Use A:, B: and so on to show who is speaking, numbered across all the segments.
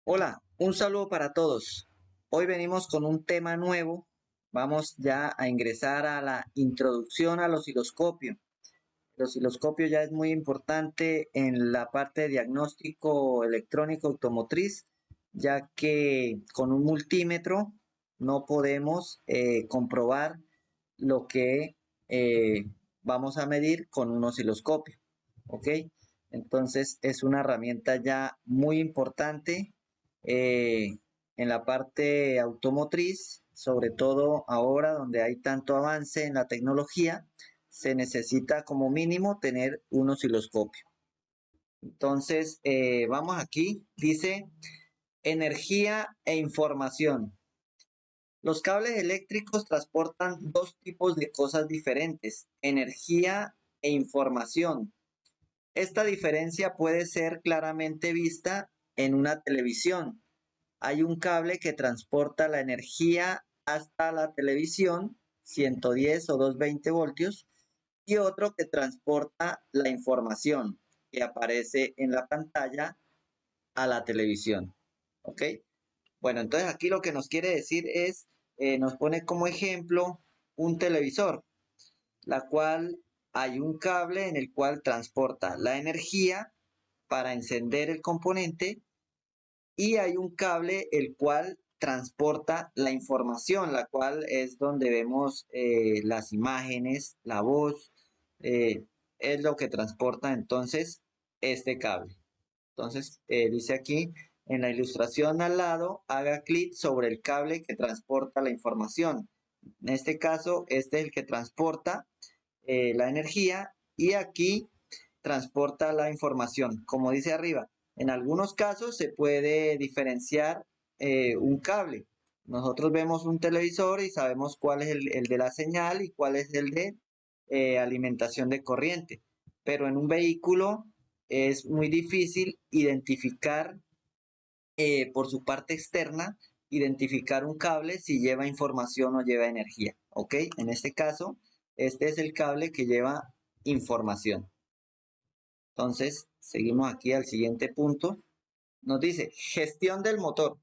A: Hola, un saludo para todos. Hoy venimos con un tema nuevo. Vamos ya a ingresar a la introducción al osciloscopio. El osciloscopio ya es muy importante en la parte de diagnóstico electrónico automotriz, ya que con un multímetro no podemos comprobar lo que vamos a medir con un osciloscopio. ¿Ok? Entonces es una herramienta ya muy importante eh, en la parte automotriz, sobre todo ahora donde hay tanto avance en la tecnología, se necesita como mínimo tener un osciloscopio. Entonces, vamos aquí, dice energía e información. Los cables eléctricos transportan dos tipos de cosas diferentes, energía e información. Esta diferencia puede ser claramente vista en una televisión. Hay un cable que transporta la energía hasta la televisión, 110 o 220 voltios, y otro que transporta la información que aparece en la pantalla a la televisión. ¿Ok? Bueno, entonces aquí lo que nos quiere decir es, nos pone como ejemplo un televisor, la cual hay un cable en el cual transporta la energía para encender el componente y hay un cable el cual transporta la información, la cual es donde vemos las imágenes, la voz, eh, es lo que transporta entonces este cable. Entonces dice aquí, en la ilustración al lado, haga clic sobre el cable que transporta la información. En este caso, este es el que transporta la energía y aquí transporta la información. Como dice arriba, en algunos casos se puede diferenciar un cable. Nosotros vemos un televisor y sabemos cuál es el de la señal y cuál es el de alimentación de corriente. Pero en un vehículo es muy difícil identificar por su parte externa, identificar un cable si lleva información o lleva energía. ¿Ok? En este caso, este es el cable que lleva información. Entonces, seguimos aquí al siguiente punto. Nos dice, gestión del motor.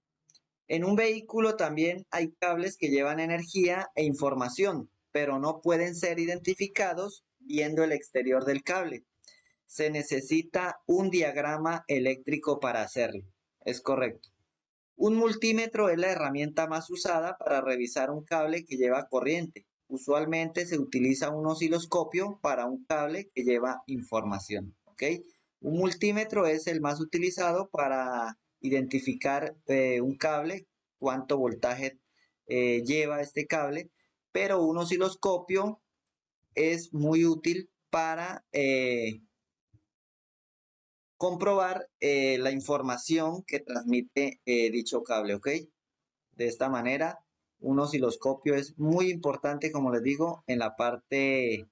A: En un vehículo también hay cables que llevan energía e información, pero no pueden ser identificados viendo el exterior del cable. Se necesita un diagrama eléctrico para hacerlo. Es correcto. Un multímetro es la herramienta más usada para revisar un cable que lleva corriente. Usualmente se utiliza un osciloscopio para un cable que lleva información. ¿Ok? Un multímetro es el más utilizado para identificar un cable, cuánto voltaje lleva este cable, pero un osciloscopio es muy útil para comprobar la información que transmite dicho cable. ¿Ok? De esta manera, un osciloscopio es muy importante, como les digo, en la parte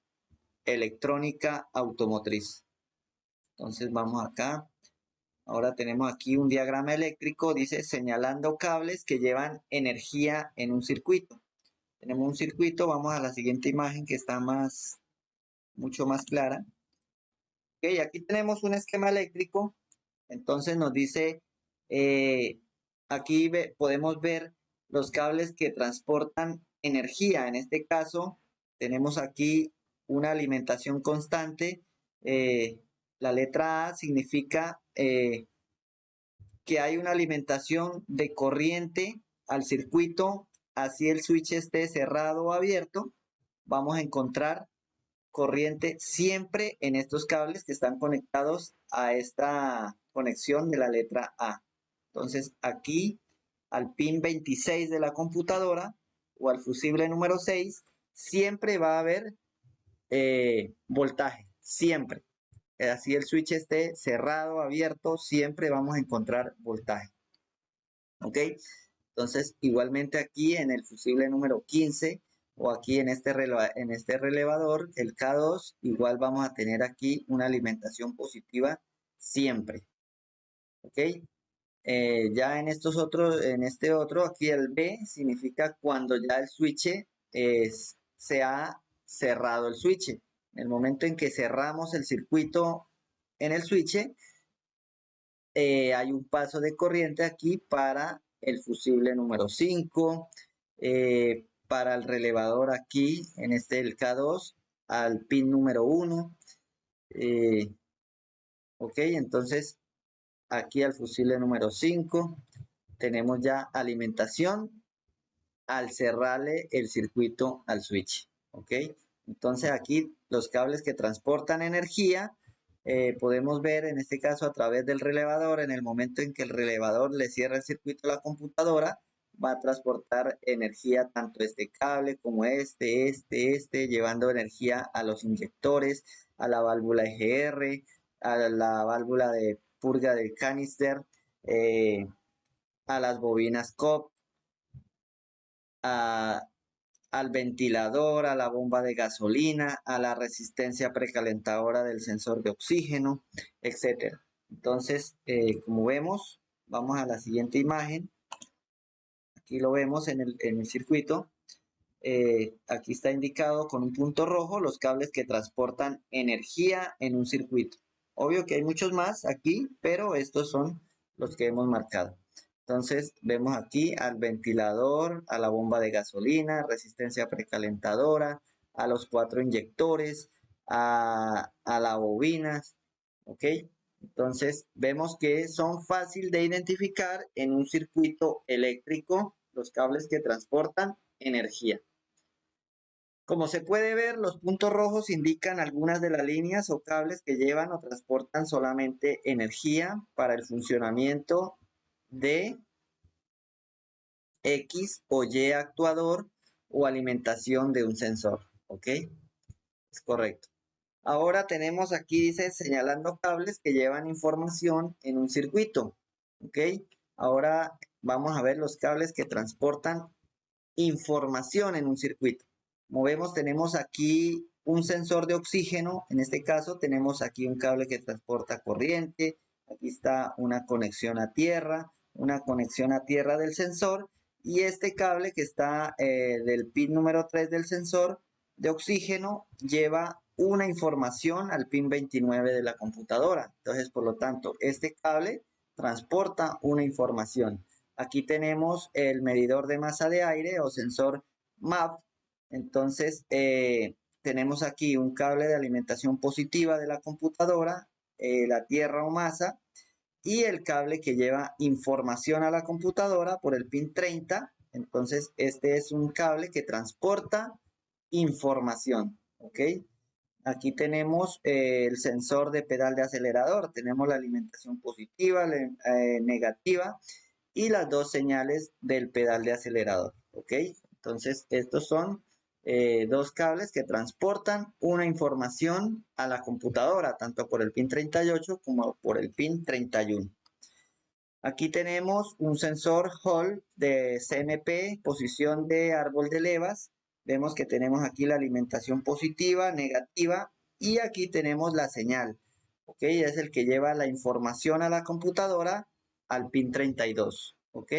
A: electrónica automotriz. Entonces vamos acá. Ahora tenemos aquí un diagrama eléctrico, dice señalando cables que llevan energía en un circuito. Tenemos un circuito, vamos a la siguiente imagen que está mucho más clara. Ok, aquí tenemos un esquema eléctrico, entonces nos dice, eh, aquí podemos ver los cables que transportan energía. En este caso, tenemos aquí una alimentación constante. La letra A significa que hay una alimentación de corriente al circuito, así el switch esté cerrado o abierto. Vamos a encontrar corriente siempre en estos cables que están conectados a esta conexión de la letra A. Entonces aquí al pin 26 de la computadora o al fusible número 6 siempre va a haber voltaje, siempre. Así el switch esté cerrado, abierto, siempre vamos a encontrar voltaje. ¿Ok? Entonces, igualmente aquí en el fusible número 15 o aquí en este relevador, el K2, igual vamos a tener aquí una alimentación positiva siempre. ¿Ok? Ya en estos otros, en este otro, aquí el B significa cuando ya el switch se ha cerrado el switch. En el momento en que cerramos el circuito en el switch, hay un paso de corriente aquí para el fusible número 5, para el relevador aquí, en este el K2, al pin número 1. Ok, entonces aquí al fusible número 5 tenemos ya alimentación al cerrarle el circuito al switch. Ok, entonces aquí los cables que transportan energía, podemos ver en este caso a través del relevador. En el momento en que el relevador le cierra el circuito a la computadora, va a transportar energía tanto este cable como este, llevando energía a los inyectores, a la válvula EGR, a la válvula de purga del canister, a las bobinas COP, a, al ventilador, a la bomba de gasolina, a la resistencia precalentadora del sensor de oxígeno, etcétera. Entonces, como vemos, vamos a la siguiente imagen. Aquí lo vemos en el circuito. Aquí está indicado con un punto rojo los cables que transportan energía en un circuito. Obvio que hay muchos más aquí, pero estos son los que hemos marcado. Entonces vemos aquí al ventilador, a la bomba de gasolina, resistencia precalentadora, a los 4 inyectores, a la bobina, ¿ok? Entonces vemos que son fácil de identificar en un circuito eléctrico los cables que transportan energía. Como se puede ver, los puntos rojos indican algunas de las líneas o cables que llevan o transportan solamente energía para el funcionamiento de X o Y actuador o alimentación de un sensor. ¿Ok? Es correcto. Ahora tenemos aquí, dice, señalando cables que llevan información en un circuito. ¿Ok? Ahora vamos a ver los cables que transportan información en un circuito. Como vemos, tenemos aquí un sensor de oxígeno. En este caso, tenemos aquí un cable que transporta corriente. Aquí está una conexión a tierra del sensor. Y este cable que está del pin número 3 del sensor de oxígeno lleva una información al pin 29 de la computadora. Entonces, por lo tanto, este cable transporta una información. Aquí tenemos el medidor de masa de aire o sensor MAP. Entonces, tenemos aquí un cable de alimentación positiva de la computadora, la tierra o masa, y el cable que lleva información a la computadora por el pin 30. Entonces, este es un cable que transporta información. ¿Ok? Aquí tenemos el sensor de pedal de acelerador. Tenemos la alimentación positiva, negativa y las dos señales del pedal de acelerador. ¿Ok? Entonces, estos son dos cables que transportan una información a la computadora, tanto por el pin 38 como por el pin 31. Aquí tenemos un sensor Hall de CMP, posición de árbol de levas. Vemos que tenemos aquí la alimentación positiva, negativa, y aquí tenemos la señal. ¿Ok? Es el que lleva la información a la computadora al pin 32. ¿Ok?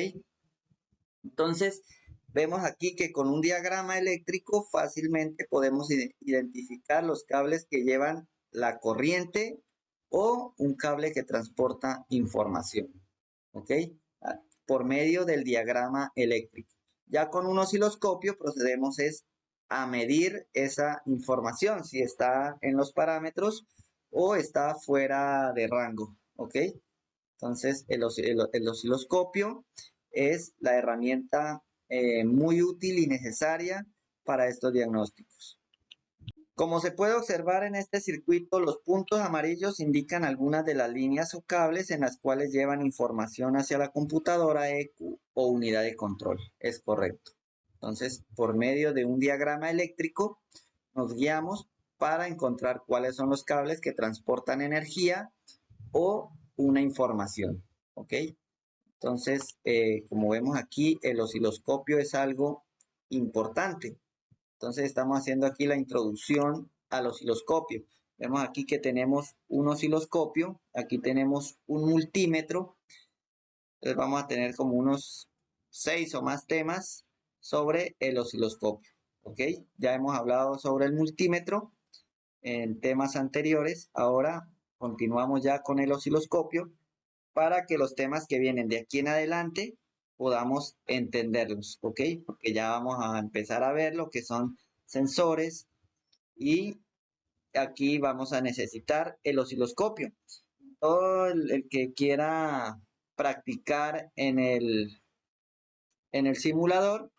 A: Entonces, vemos aquí que con un diagrama eléctrico fácilmente podemos identificar los cables que llevan la corriente o un cable que transporta información. ¿Ok? Por medio del diagrama eléctrico. Ya con un osciloscopio procedemos a medir esa información, si está en los parámetros o está fuera de rango. ¿Ok? Entonces, el osciloscopio es la herramienta muy útil y necesaria para estos diagnósticos. Como se puede observar en este circuito, los puntos amarillos indican algunas de las líneas o cables en las cuales llevan información hacia la computadora EQ o unidad de control. Es correcto. Entonces, por medio de un diagrama eléctrico, nos guiamos para encontrar cuáles son los cables que transportan energía o una información. ¿Ok? Entonces, como vemos aquí, el osciloscopio es algo importante. Entonces, estamos haciendo aquí la introducción al osciloscopio. Vemos aquí que tenemos un osciloscopio, aquí tenemos un multímetro. Entonces, vamos a tener como unos 6 o más temas sobre el osciloscopio. ¿Ok? Ya hemos hablado sobre el multímetro en temas anteriores. Ahora continuamos ya con el osciloscopio para que los temas que vienen de aquí en adelante podamos entenderlos, ¿ok? Porque ya vamos a empezar a ver lo que son sensores y aquí vamos a necesitar el osciloscopio. Todo el que quiera practicar en el simulador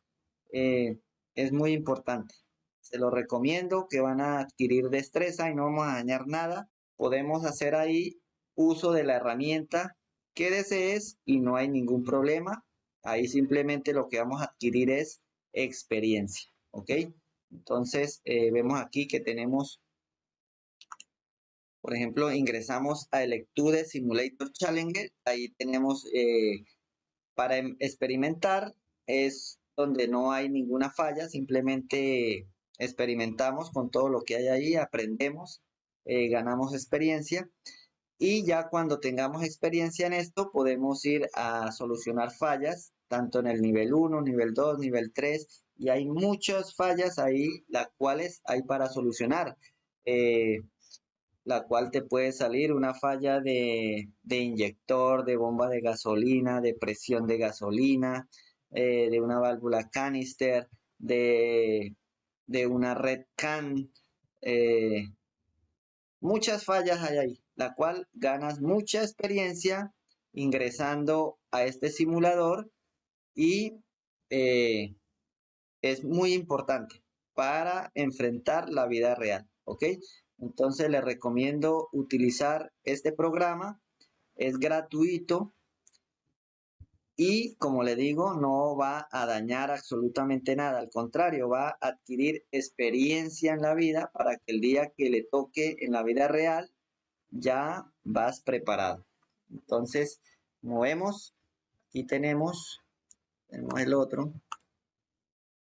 A: es muy importante. Se lo recomiendo, que van a adquirir destreza y no vamos a dañar nada. Podemos hacer ahí uso de la herramienta que desees y no hay ningún problema. Ahí simplemente lo que vamos a adquirir es experiencia, ¿ok? Entonces vemos aquí que tenemos, por ejemplo, ingresamos a Electude Simulator Challenger. Ahí tenemos para experimentar, es donde no hay ninguna falla, simplemente experimentamos con todo lo que hay ahí, aprendemos, ganamos experiencia y ya cuando tengamos experiencia en esto podemos ir a solucionar fallas, tanto en el nivel 1, nivel 2, nivel 3 y hay muchas fallas ahí, las cuales hay para solucionar. La cual te puede salir una falla de inyector, de bomba de gasolina, de presión de gasolina, de una válvula canister, de una red can. Muchas fallas hay ahí, la cual ganas mucha experiencia ingresando a este simulador y eh, es muy importante para enfrentar la vida real, ¿ok? Entonces les recomiendo utilizar este programa, es gratuito y como le digo, no va a dañar absolutamente nada, al contrario, va a adquirir experiencia en la vida para que el día que le toque en la vida real ya vas preparado. Entonces, movemos, aquí tenemos el otro.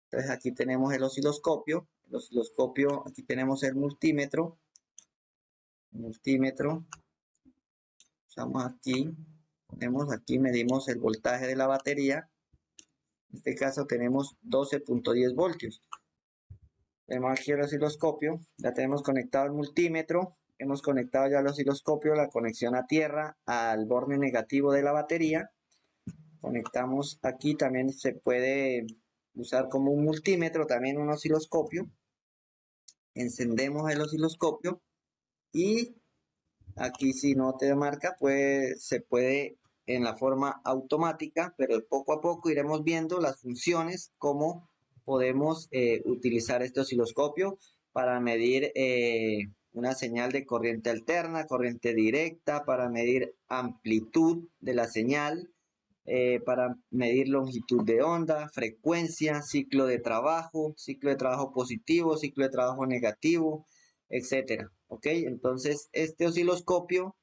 A: Entonces aquí tenemos el osciloscopio. El osciloscopio, aquí tenemos el multímetro. Usamos aquí, ponemos aquí, medimos el voltaje de la batería. En este caso tenemos 12.10 voltios. Tenemos aquí el osciloscopio, ya tenemos conectado el multímetro. Hemos conectado ya el osciloscopio, la conexión a tierra, al borne negativo de la batería. Conectamos aquí, también se puede usar como un multímetro, también un osciloscopio. Encendemos el osciloscopio y aquí si no te marca, pues se puede en la forma automática, pero poco a poco iremos viendo las funciones, cómo podemos utilizar este osciloscopio para medir una señal de corriente alterna, corriente directa, para medir amplitud de la señal, para medir longitud de onda, frecuencia, ciclo de trabajo positivo, ciclo de trabajo negativo, etcétera. ¿Ok? Entonces, este osciloscopio,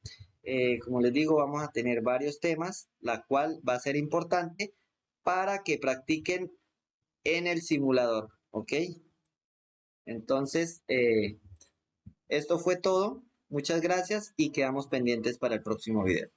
A: como les digo, vamos a tener varios temas, la cual va a ser importante para que practiquen en el simulador. ¿Ok? Entonces, esto fue todo. Muchas gracias y quedamos pendientes para el próximo video.